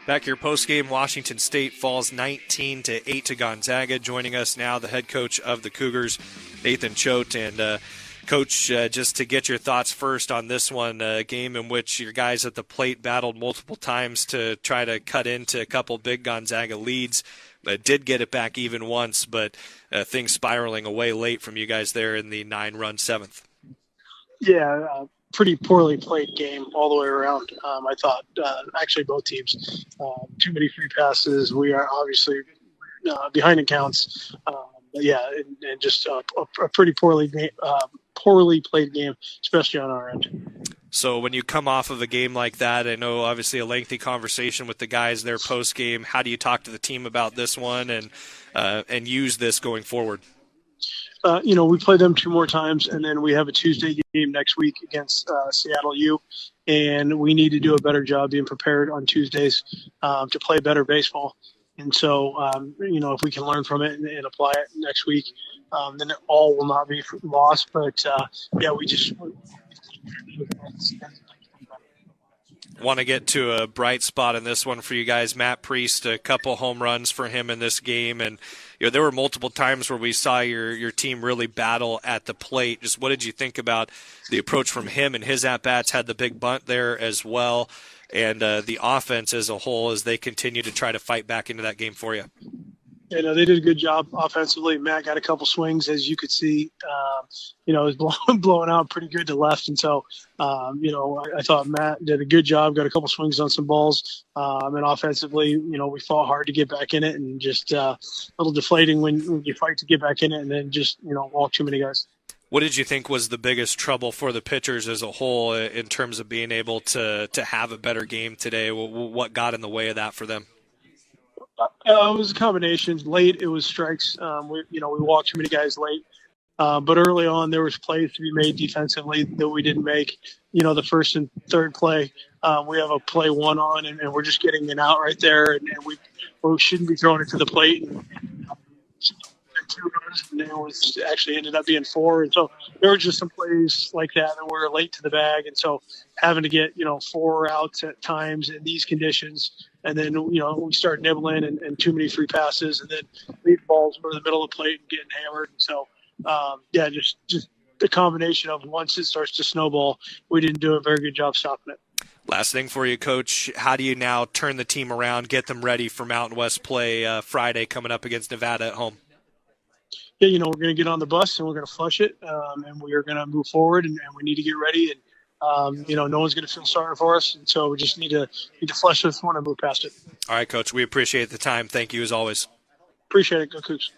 Back here post-game, Washington State falls 19-8 to Gonzaga. Joining us now, the head coach of the Cougars, Nathan Choate. And Coach, just to get your thoughts first on this one, a game in which your guys at the plate battled multiple times to try to cut into a couple big Gonzaga leads. Did get it back even once, but things spiraling away late from you guys there in the 9-run seventh. Yeah, pretty poorly played game all the way around. I thought actually both teams, too many free passes. We are obviously behind in counts. But yeah, and just a pretty poorly played game, especially on our end. So when you come off of a game like that, I know obviously a lengthy conversation with the guys there post-game. How do you talk to the team about this one and use this going forward? We play them 2 more times, and then we have a Tuesday game next week against Seattle U, and we need to do a better job being prepared on Tuesdays to play better baseball. And so, if we can learn from it and apply it next week, then it all will not be lost. But, we just want to get to a bright spot in this one for you guys. Matt Priest, a couple home runs for him in this game, and there were multiple times where we saw your team really battle at the plate. Just what did you think about the approach from him and his at-bats? Had the big bunt there as well, and the offense as a whole as they continue to try to fight back into that game for you. They did a good job offensively. Matt got a couple swings, as you could see. It was blowing out pretty good to left. And so, I thought Matt did a good job, got a couple swings on some balls. And offensively, we fought hard to get back in it, and just a little deflating when you fight to get back in it and then just, walk too many guys. What did you think was the biggest trouble for the pitchers as a whole in terms of being able to have a better game today? What got in the way of that for them? It was a combination. Late, it was strikes. We walked too many guys late. But early on, there was plays to be made defensively that we didn't make. The first and third play, we have a play 1 on, and we're just getting an out right there, and we shouldn't be throwing it to the plate. And 2 runs, and it was actually ended up being 4. And so there were just some plays like that were late to the bag. And so having to get, 4 outs at times in these conditions, and then, we start nibbling and too many free passes, and then lead balls over the middle of the plate and getting hammered. And so, just the combination of once it starts to snowball, we didn't do a very good job stopping it. Last thing for you, Coach, how do you now turn the team around, get them ready for Mountain West play Friday coming up against Nevada at home? Yeah, we're going to get on the bus and we're going to flush it, and we are going to move forward, and we need to get ready. And no one's going to feel sorry for us, and so we just need to flush this one and move past it. All right, Coach, we appreciate the time. Thank you as always. Appreciate it. Go Cougs.